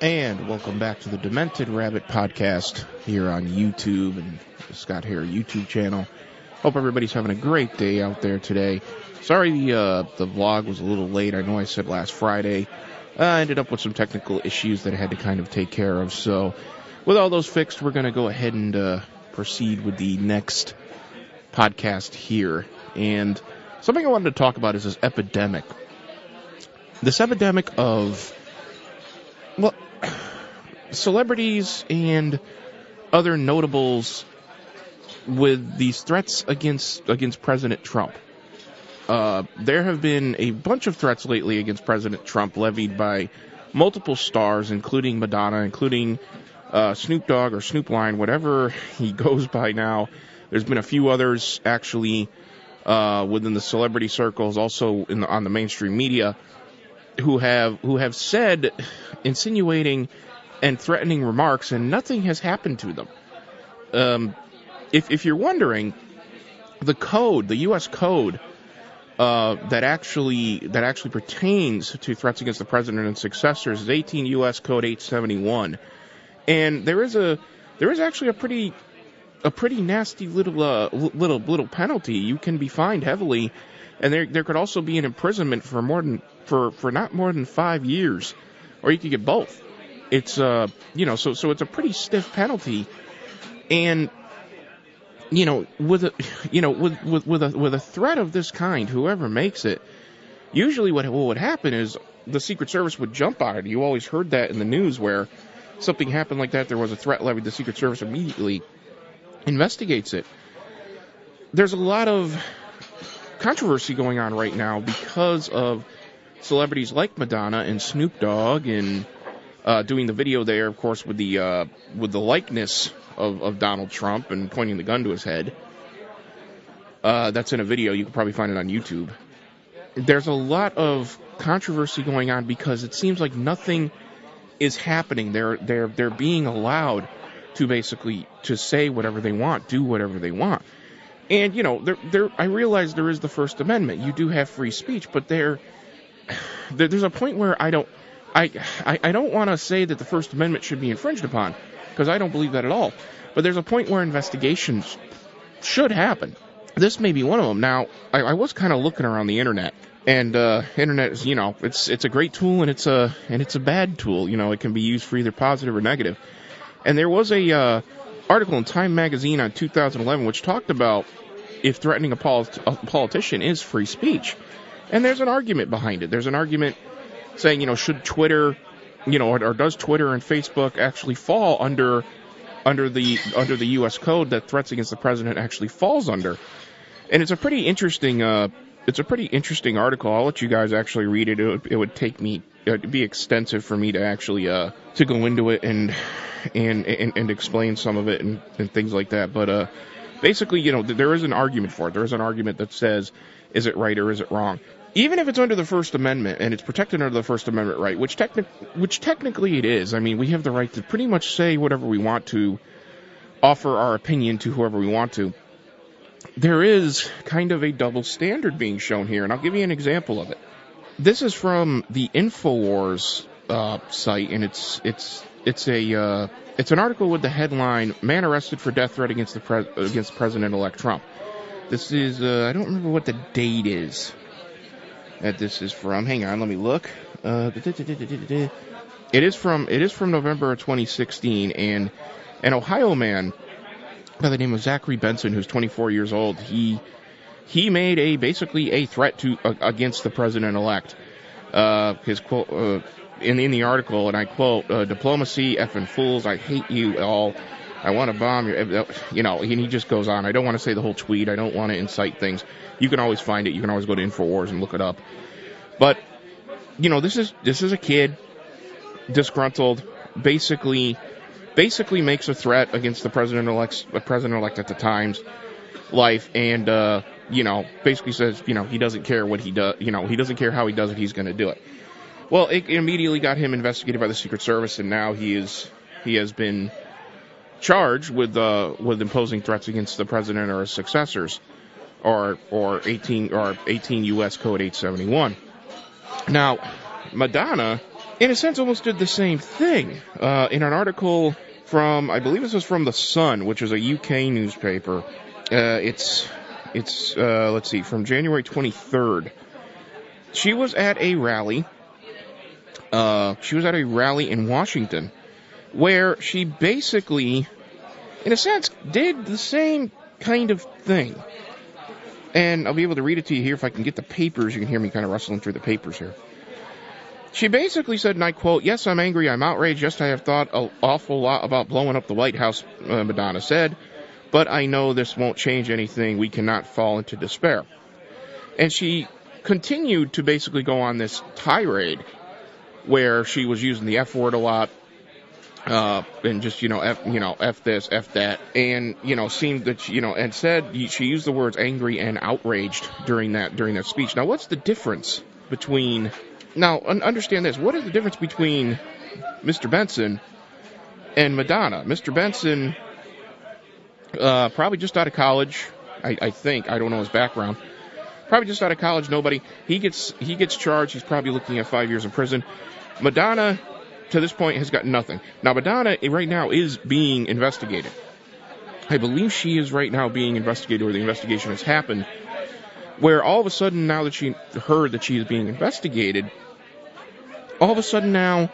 And welcome back to the Demented Rabbit podcast here on YouTube and the Scott Haire YouTube channel. Hope everybody's having a great day out there today. Sorry the vlog was a little late. I know I said last Friday. I ended up with some technical issues that I had to kind of take care of. So with all those fixed, we're going to go ahead and proceed with the next podcast here. And something I wanted to talk about is this epidemic. This epidemic of, well, celebrities and other notables with these threats against President Trump. There have been a bunch of threats lately against President Trump levied by multiple stars, including Madonna, including Snoop Dogg or Snoop Lion, whatever he goes by now. There's been a few others actually within the celebrity circles, also on the mainstream media, who have said insinuating and threatening remarks, and nothing has happened to them. If you're wondering, the code, the U.S. code that actually pertains to threats against the president and successors is 18 U.S. Code 871, and there is actually a pretty nasty little penalty. You can be fined heavily, and there could also be an imprisonment for not more than 5 years, or you could get both. It's so it's a pretty stiff penalty, and with a threat of this kind, whoever makes it, usually what would happen is the Secret Service would jump on it. You always heard that in the news where something happened like that. There was a threat levied. The Secret Service immediately investigates it. There's a lot of controversy going on right now because of celebrities like Madonna and Snoop Dogg and doing the video there, of course, with the likeness of Donald Trump and pointing the gun to his head. That's in a video. You can probably find it on YouTube. There's a lot of controversy going on because it seems like nothing is happening. They're being allowed to basically to say whatever they want, do whatever they want. And I realize there is the First Amendment. You do have free speech, but there's a point where I don't want to say that the First Amendment should be infringed upon, because I don't believe that at all. But there's a point where investigations should happen. This may be one of them. Now, I was kind of looking around the internet, and internet is, it's a great tool and it's a bad tool. It can be used for either positive or negative. And there was a article in Time magazine on 2011 which talked about if threatening a politician is free speech. And there's an argument behind it. There's an argument saying, should Twitter, or does Twitter and Facebook actually fall under the U.S. code that threats against the president actually falls under? And it's a pretty interesting article. I'll let you guys actually read it. It would take me, it'd be extensive for me to actually to go into it and explain some of it and things like that. But basically, there is an argument for it. There is an argument that says, is it right or is it wrong? Even if it's under the First Amendment and it's protected under the First Amendment right, which technically it is. I mean, we have the right to pretty much say whatever we want to, offer our opinion to whoever we want to. There is kind of a double standard being shown here, and I'll give you an example of it. This is from the InfoWars site, and it's an article with the headline "Man Arrested for Death Threat against President-elect Trump." This is I don't remember what the date is that this is from. Hang on, let me look. It is from November of 2016, and an Ohio man by the name of Zachary Benson, who's 24 years old, he made basically a threat against the president-elect. His quote in the article, and I quote, "Diplomacy, effing fools, I hate you all. I want to bomb your," and he just goes on. I don't want to say the whole tweet. I don't want to incite things. You can always find it. You can always go to InfoWars and look it up. But, this is a kid, disgruntled, basically makes a threat against the president-elect at the time's life, and, basically says, he doesn't care what he does, he doesn't care how he does it, he's going to do it. Well, it immediately got him investigated by the Secret Service, and now he has been charged with imposing threats against the president or his successors, or 18 U.S. Code 871. Now, Madonna in a sense, almost did the same thing in an article from, I believe this was from The Sun, which is a UK newspaper. It's let's see, from January 23rd. She was at a rally. She was at a rally in Washington where she basically, in a sense, did the same kind of thing. And I'll be able to read it to you here if I can get the papers. You can hear me kind of rustling through the papers here. She basically said, and I quote, "Yes, I'm angry, I'm outraged. Yes, I have thought an awful lot about blowing up the White House," Madonna said. "But I know this won't change anything. We cannot fall into despair." And she continued to basically go on this tirade where she was using the F word a lot, and just, F this, F that, and, seemed that, and said she used the words angry and outraged during that speech. Now, what's the difference between... Now, understand this. What is the difference between Mr. Benson and Madonna? Mr. Benson, probably just out of college, I think. I don't know his background. Probably just out of college, nobody. He gets charged. He's probably looking at 5 years in prison. Madonna, to this point, has got nothing. Now, Madonna, right now, is being investigated. I believe she is right now being investigated, or the investigation has happened, where all of a sudden, now that she heard that she is being investigated, all of a sudden now,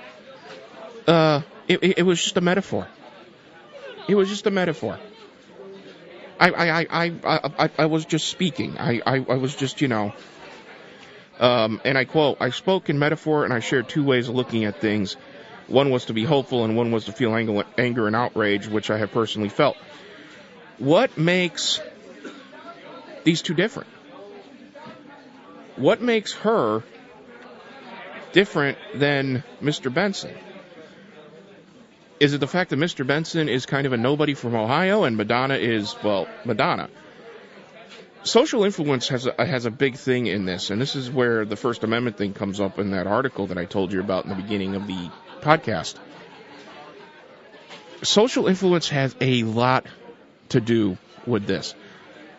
it was just a metaphor. It was just a metaphor. I was just speaking. I was just, and I quote, "I spoke in metaphor and I shared two ways of looking at things. One was to be hopeful and one was to feel anger and outrage, which I have personally felt." What makes these two different? What makes her different than Mr. Benson? Is it the fact that Mr. Benson is kind of a nobody from Ohio and Madonna is, well, Madonna? Social influence has a big thing in this, and this is where the First Amendment thing comes up in that article that I told you about in the beginning of the podcast. Social influence has a lot to do with this.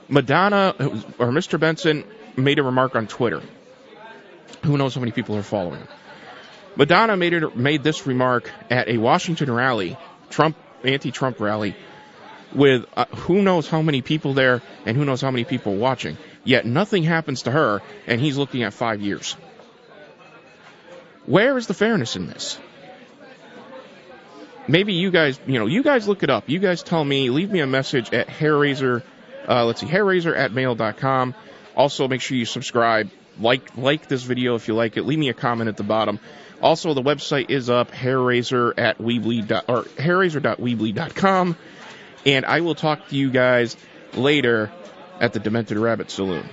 Madonna, or Mr. Benson, made a remark on Twitter. Who knows how many people are following him? Madonna made this remark at a Washington rally, anti-Trump rally, with who knows how many people there and who knows how many people watching. Yet nothing happens to her, and he's looking at 5 years. Where is the fairness in this? Maybe you guys look it up. You guys tell me. Leave me a message at hairraiser. hairraiser@mail.com. Also, make sure you subscribe. Like this video if you like it. Leave me a comment at the bottom. Also, the website is up, hairraiser.weebly.com. And I will talk to you guys later at the Demented Rabbit Saloon.